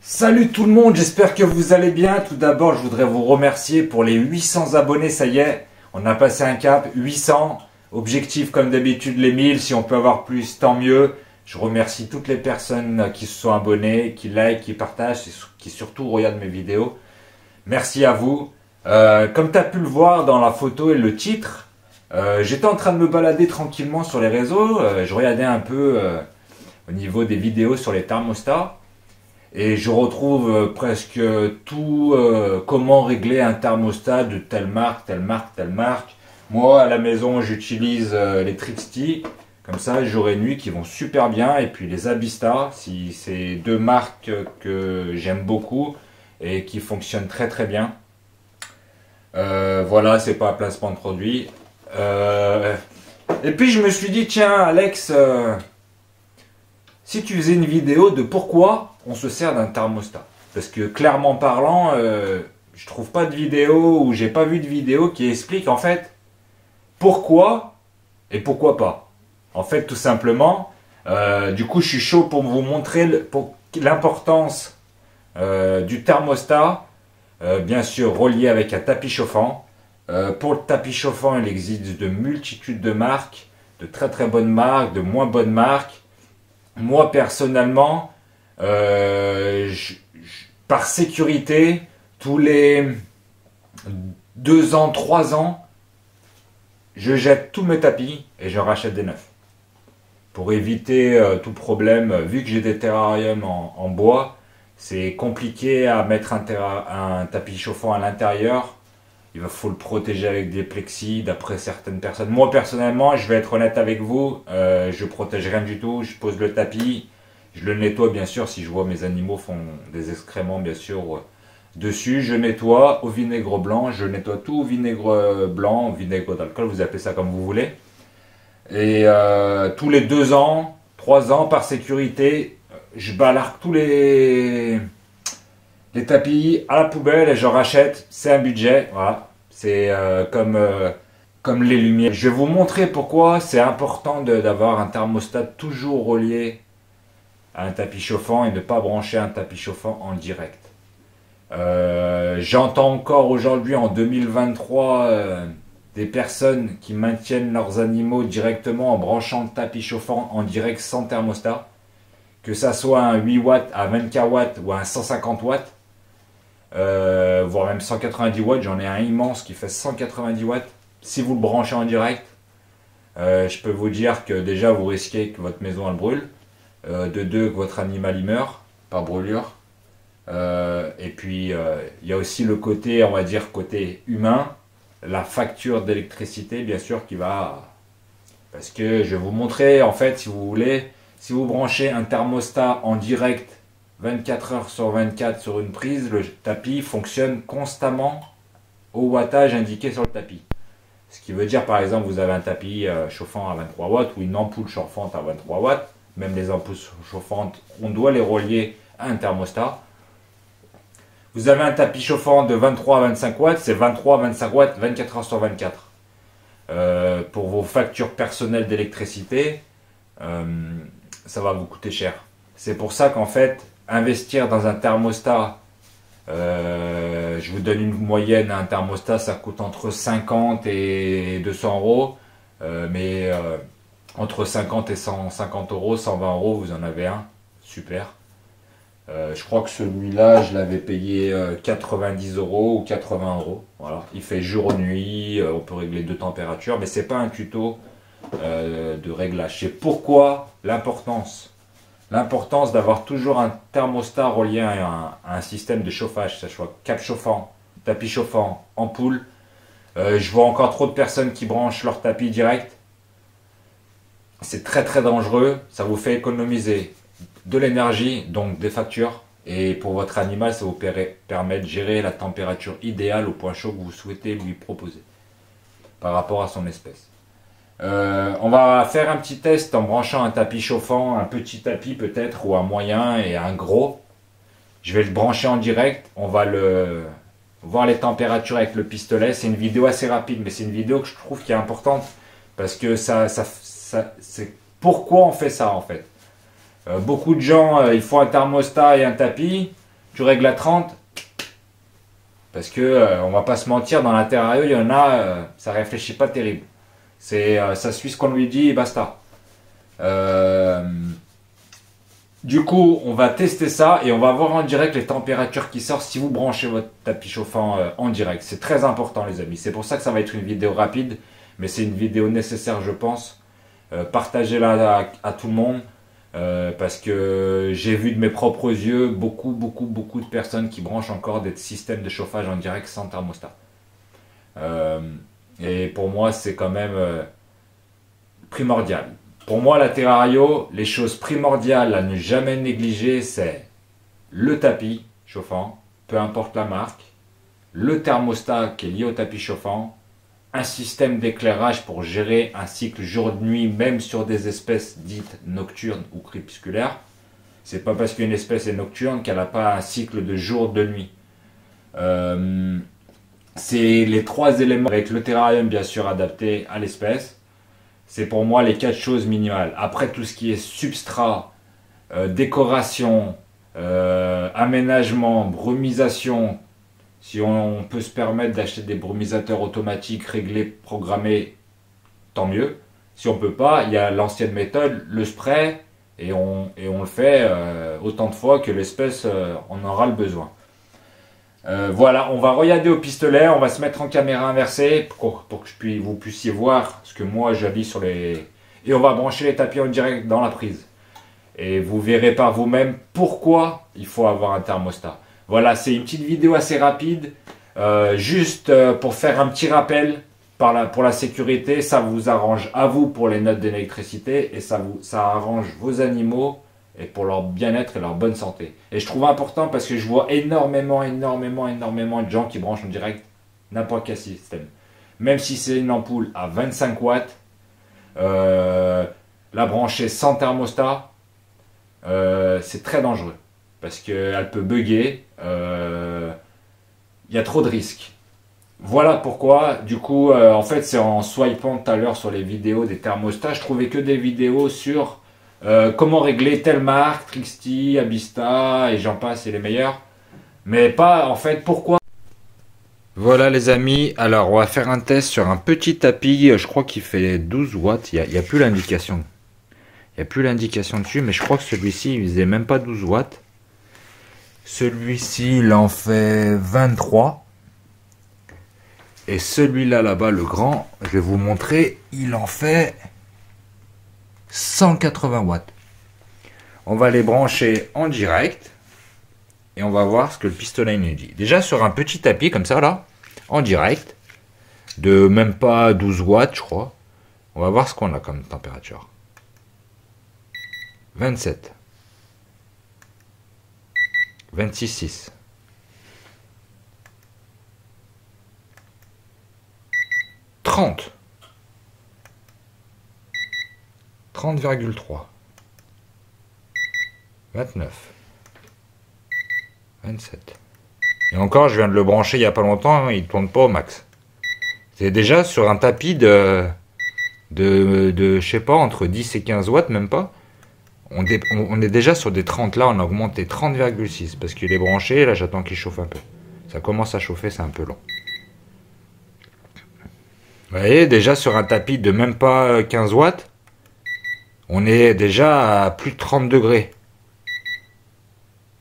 Salut tout le monde, j'espère que vous allez bien. Tout d'abord, je voudrais vous remercier pour les 800 abonnés, ça y est, on a passé un cap, 800. Objectif comme d'habitude les 1000, si on peut avoir plus, tant mieux. Je remercie toutes les personnes qui se sont abonnées, qui like, qui partagent, qui surtout regardent mes vidéos. Merci à vous. Comme tu as pu le voir dans la photo et le titre, j'étais en train de me balader tranquillement sur les réseaux. Je regardais un peu au niveau des vidéos sur les thermostats. Et je retrouve presque tout, comment régler un thermostat de telle marque, telle marque, telle marque. Moi, à la maison, j'utilise les Trixty, comme ça, jour et nuit, qui vont super bien. Et puis les Abista, si c'est deux marques que j'aime beaucoup et qui fonctionnent très très bien. Voilà, c'est pas un placement de produit. Et puis je me suis dit, tiens Alex, si tu faisais une vidéo de pourquoi on se sert d'un thermostat. Parce que clairement parlant, je trouve pas de vidéo ou j'ai pas vu de vidéo qui explique en fait pourquoi et pourquoi pas. En fait, tout simplement, du coup, je suis chaud pour vous montrer l'importance du thermostat, bien sûr relié avec un tapis chauffant. Pour le tapis chauffant, il existe de multitudes de marques, de très très bonnes marques, de moins bonnes marques. Moi personnellement, par sécurité, tous les 2 ans, 3 ans, je jette tous mes tapis et je rachète des neufs. Pour éviter tout problème, vu que j'ai des terrariums en bois, c'est compliqué à mettre un tapis chauffant à l'intérieur. Il faut le protéger avec des plexis, d'après certaines personnes. Moi, personnellement, je vais être honnête avec vous, je protège rien du tout. Je pose le tapis, je le nettoie, bien sûr, si je vois mes animaux font des excréments, bien sûr, dessus. Je nettoie au vinaigre blanc, je nettoie tout au vinaigre blanc, au vinaigre d'alcool, vous appelez ça comme vous voulez. Et tous les 2 ans, 3 ans, par sécurité, je balarque tous les tapis à la poubelle et je rachète. C'est un budget, voilà. C'est comme les lumières. Je vais vous montrer pourquoi c'est important d'avoir un thermostat toujours relié à un tapis chauffant et ne pas brancher un tapis chauffant en direct. J'entends encore aujourd'hui en 2023 des personnes qui maintiennent leurs animaux directement en branchant le tapis chauffant en direct sans thermostat. Que ça soit un 8 watts à 24 watts ou un 150 watts. Voire même 190 watts, j'en ai un immense qui fait 190 watts. Si vous le branchez en direct, je peux vous dire que déjà vous risquez que votre maison elle brûle, de deux que votre animal y meurt par brûlure, et puis il y a aussi le côté, on va dire côté humain, la facture d'électricité bien sûr qui va, parce que je vais vous montrer en fait si vous voulez, si vous branchez un thermostat en direct 24 heures sur 24 sur une prise, le tapis fonctionne constamment au wattage indiqué sur le tapis. Ce qui veut dire par exemple vous avez un tapis chauffant à 23 watts ou une ampoule chauffante à 23 watts. Même les ampoules chauffantes, on doit les relier à un thermostat. Vous avez un tapis chauffant de 23 à 25 watts, c'est 23 à 25 watts 24 heures sur 24. Pour vos factures personnelles d'électricité, ça va vous coûter cher. C'est pour ça qu'en fait, investir dans un thermostat, je vous donne une moyenne, un thermostat ça coûte entre 50 et 200 euros, mais entre 50 et 150 euros, 120 euros, vous en avez un, super. Je crois que celui-là, je l'avais payé 90 euros ou 80 euros, voilà. Il fait jour-nuit, on peut régler 2 températures, mais c'est pas un tuto de réglage. C'est pourquoi l'importance d'avoir toujours un thermostat relié à un système de chauffage, que ce soit cap chauffant, tapis chauffant, ampoule. Je vois encore trop de personnes qui branchent leur tapis direct. C'est très très dangereux, ça vous fait économiser de l'énergie, donc des factures. Et pour votre animal, ça vous permet de gérer la température idéale au point chaud que vous souhaitez lui proposer par rapport à son espèce. On va faire un petit test en branchant un tapis chauffant, un petit tapis peut-être, ou un moyen et un gros. Je vais le brancher en direct, on va voir les températures avec le pistolet. C'est une vidéo assez rapide, mais c'est une vidéo que je trouve qui est importante, parce que c'est pourquoi on fait ça en fait. Beaucoup de gens, il faut un thermostat et un tapis, tu règles à 30. Parce que, on va pas se mentir, dans l'intérieur, il y en a, ça réfléchit pas terrible. Ça suit ce qu'on lui dit et basta. Du coup, on va tester ça et on va voir en direct les températures qui sortent si vous branchez votre tapis chauffant en direct. C'est très important les amis. C'est pour ça que ça va être une vidéo rapide, mais c'est une vidéo nécessaire je pense. Partagez-la à tout le monde parce que j'ai vu de mes propres yeux beaucoup de personnes qui branchent encore des systèmes de chauffage en direct sans thermostat. Et pour moi, c'est quand même primordial. Pour moi, la Terrario, les choses primordiales à ne jamais négliger, c'est le tapis chauffant, peu importe la marque, le thermostat qui est lié au tapis chauffant, un système d'éclairage pour gérer un cycle jour-nuit, même sur des espèces dites nocturnes ou crépusculaires. C'est pas parce qu'une espèce est nocturne qu'elle n'a pas un cycle de jour-de-nuit. C'est les trois éléments avec le terrarium bien sûr adapté à l'espèce. C'est pour moi les 4 choses minimales. Après tout ce qui est substrat, décoration, aménagement, brumisation, si on peut se permettre d'acheter des brumisateurs automatiques réglés, programmés, tant mieux. Si on ne peut pas, il y a l'ancienne méthode, le spray, et on le fait autant de fois que l'espèce en aura le besoin. Voilà, on va regarder au pistolet, on va se mettre en caméra inversée pour que vous puissiez voir ce que moi j'habille sur les... Et on va brancher les tapis en direct dans la prise. Et vous verrez par vous-même pourquoi il faut avoir un thermostat. Voilà, c'est une petite vidéo assez rapide, juste pour faire un petit rappel pour la sécurité. Ça vous arrange à vous pour les notes d'électricité et ça arrange vos animaux et pour leur bien-être et leur bonne santé. Et je trouve important parce que je vois énormément de gens qui branchent en direct n'importe quel système. Même si c'est une ampoule à 25 watts, la brancher sans thermostat, c'est très dangereux. Parce qu'elle peut bugger, il y a trop de risques. Voilà pourquoi, du coup, en fait, c'est en swipant tout à l'heure sur les vidéos des thermostats, je trouvais que des vidéos sur comment régler telle marque, Trixty, Abista, et j'en passe, c'est les meilleurs. Mais pas, en fait, pourquoi. Voilà les amis, alors on va faire un test sur un petit tapis, je crois qu'il fait 12 watts, il n'y a plus l'indication. Il n'y a plus l'indication dessus, mais je crois que celui-ci, il faisait même pas 12 watts. Celui-ci, il en fait 23. Et celui-là, là-bas, le grand, je vais vous montrer, il en fait 180 watts. On va les brancher en direct. Et on va voir ce que le pistolet nous dit. Déjà, sur un petit tapis, comme ça, là, en direct, de même pas 12 watts, je crois. On va voir ce qu'on a comme température. 27. 26,6. 30. 30,3. 29. 27. Et encore, je viens de le brancher il n'y a pas longtemps, il ne tourne pas au max. C'est déjà sur un tapis de je sais pas, entre 10 et 15 watts, même pas. On est déjà sur des 30, là on a augmenté 30,6 parce qu'il est branché, là j'attends qu'il chauffe un peu. Ça commence à chauffer, c'est un peu long. Vous voyez, déjà sur un tapis de même pas 15 watts, on est déjà à plus de 30 degrés.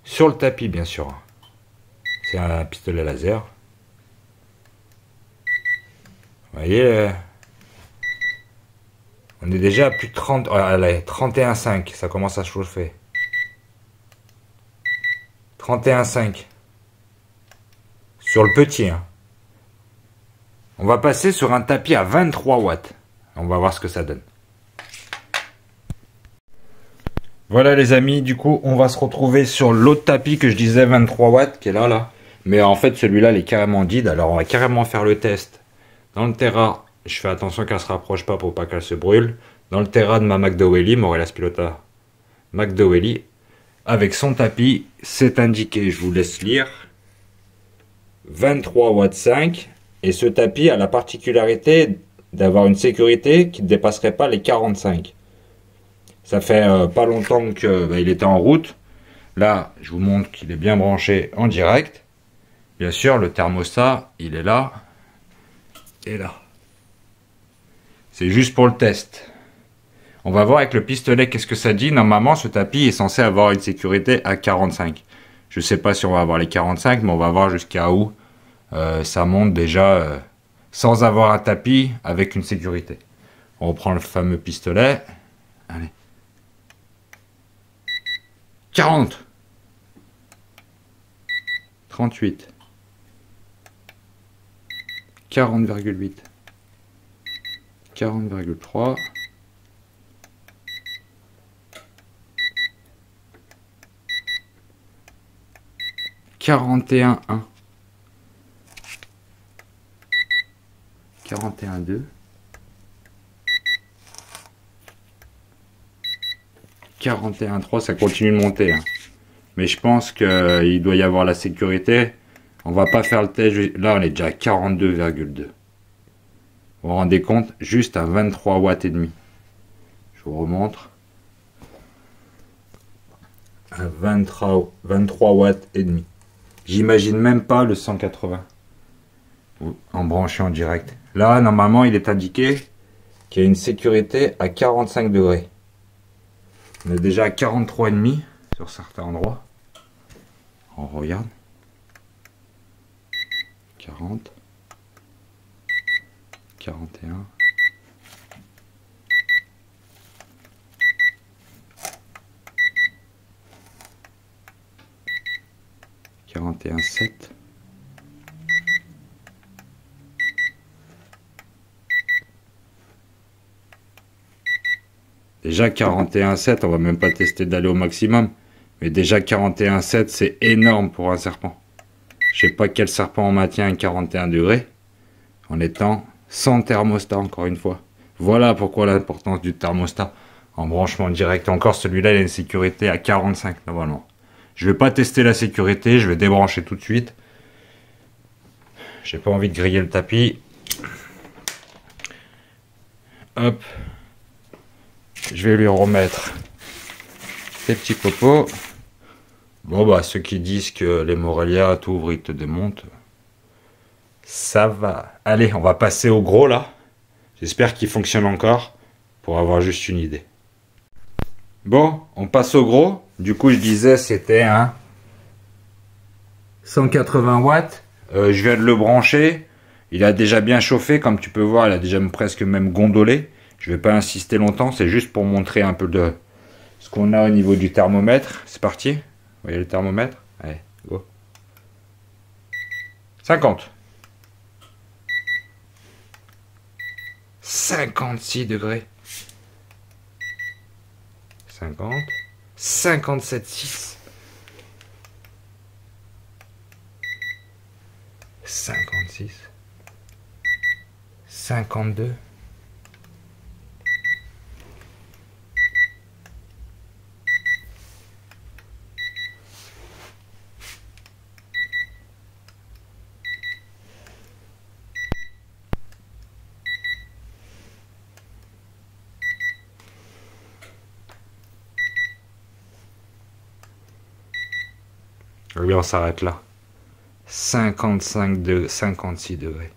Sur le tapis, bien sûr. C'est un pistolet laser. Vous voyez, on est déjà à plus de 30, allez, 31,5, ça commence à chauffer. 31,5. Sur le petit, hein. On va passer sur un tapis à 23 watts. On va voir ce que ça donne. Voilà les amis, du coup on va se retrouver sur l'autre tapis que je disais 23 watts qui est là. Mais en fait celui-là il est carrément dead, alors on va carrément faire le test dans le Terra. Je fais attention qu'elle ne se rapproche pas pour pas qu'elle se brûle. Dans le Terra de ma McDowell, Morelas Pilota McDowell, avec son tapis, c'est indiqué, je vous laisse lire, 23 watts 5. Et ce tapis a la particularité d'avoir une sécurité qui ne dépasserait pas les 45. Ça fait pas longtemps qu'il était en route. Là, je vous montre qu'il est bien branché en direct. Bien sûr, le thermostat, il est là et là. C'est juste pour le test. On va voir avec le pistolet qu'est-ce que ça dit. Normalement, ce tapis est censé avoir une sécurité à 45. Je ne sais pas si on va avoir les 45, mais on va voir jusqu'à où ça monte déjà sans avoir un tapis avec une sécurité. On reprend le fameux pistolet. Allez. 40. 38. 40,8. 40,3. 41,1. 41,2. 41,3, ça continue de monter. Hein. Mais je pense qu'il doit y avoir la sécurité. On va pas faire le test. Là, on est déjà à 42,2. Vous vous rendez compte? Juste à 23 watts et demi. Je vous remontre. À 23 watts et demi. J'imagine même pas le 180. En branché en direct. Là, normalement, il est indiqué qu'il y a une sécurité à 45 degrés. On est déjà à 43,5 sur certains endroits. On regarde. 40. 41. 41,7. Déjà 41,7, on va même pas tester d'aller au maximum. Mais déjà 41,7, c'est énorme pour un serpent. Je sais pas quel serpent on maintient à 41 degrés. En étant sans thermostat, encore une fois. Voilà pourquoi l'importance du thermostat en branchement direct. Encore celui-là, il a une sécurité à 45 normalement. Je vais pas tester la sécurité, je vais débrancher tout de suite. J'ai pas envie de griller le tapis. Hop. Je vais lui remettre ces petits copeaux. Bon bah ceux qui disent que les Morelia t'ouvrent, ils te démontent. Ça va. Allez, on va passer au gros là. J'espère qu'il fonctionne encore pour avoir juste une idée. Bon, on passe au gros. Du coup, je disais c'était un 180 watts. Je viens de le brancher. Il a déjà bien chauffé. Comme tu peux voir, il a déjà presque même gondolé. Je vais pas insister longtemps. C'est juste pour montrer un peu de ce qu'on a au niveau du thermomètre. C'est parti. Vous voyez le thermomètre? Allez, go. 50. 56 degrés. 50. 57,6. 56. 52. 'Lui, on s'arrête là. 55 de 56 degrés.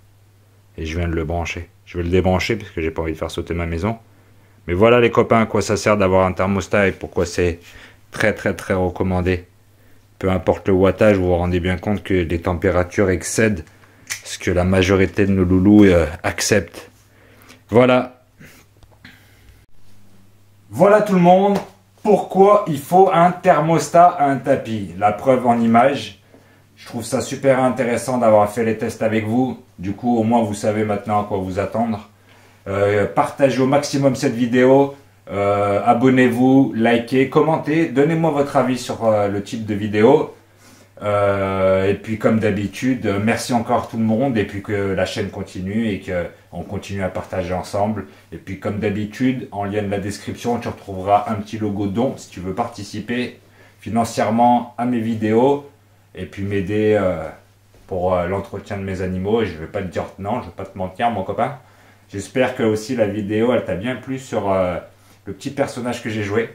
Et je viens de le brancher. Je vais le débrancher parce que j'ai pas envie de faire sauter ma maison. Mais voilà les copains, à quoi ça sert d'avoir un thermostat et pourquoi c'est très recommandé. Peu importe le wattage, vous vous rendez bien compte que les températures excèdent ce que la majorité de nos loulous acceptent. Voilà. Voilà tout le monde. Pourquoi il faut un thermostat à un tapis? La preuve en image. Je trouve ça super intéressant d'avoir fait les tests avec vous. Du coup, au moins, vous savez maintenant à quoi vous attendre. Partagez au maximum cette vidéo. Abonnez-vous, likez, commentez. Donnez-moi votre avis sur le type de vidéo. Et puis, comme d'habitude, merci encore tout le monde. Et puis que la chaîne continue et qu'on continue à partager ensemble. Et puis, comme d'habitude, en lien de la description, tu retrouveras un petit logo don si tu veux participer financièrement à mes vidéos. Et puis m'aider pour l'entretien de mes animaux. Et je ne vais pas te dire non, je ne vais pas te mentir mon copain. J'espère que aussi la vidéo elle t'a bien plu sur le petit personnage que j'ai joué.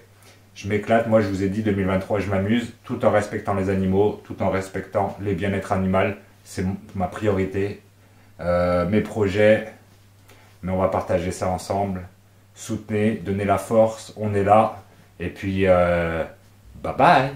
Je m'éclate, moi je vous ai dit 2023 je m'amuse, tout en respectant les animaux, tout en respectant les bien-être animal, c'est ma priorité, mes projets, mais on va partager ça ensemble. Soutenez, donnez la force, on est là, et puis bye bye.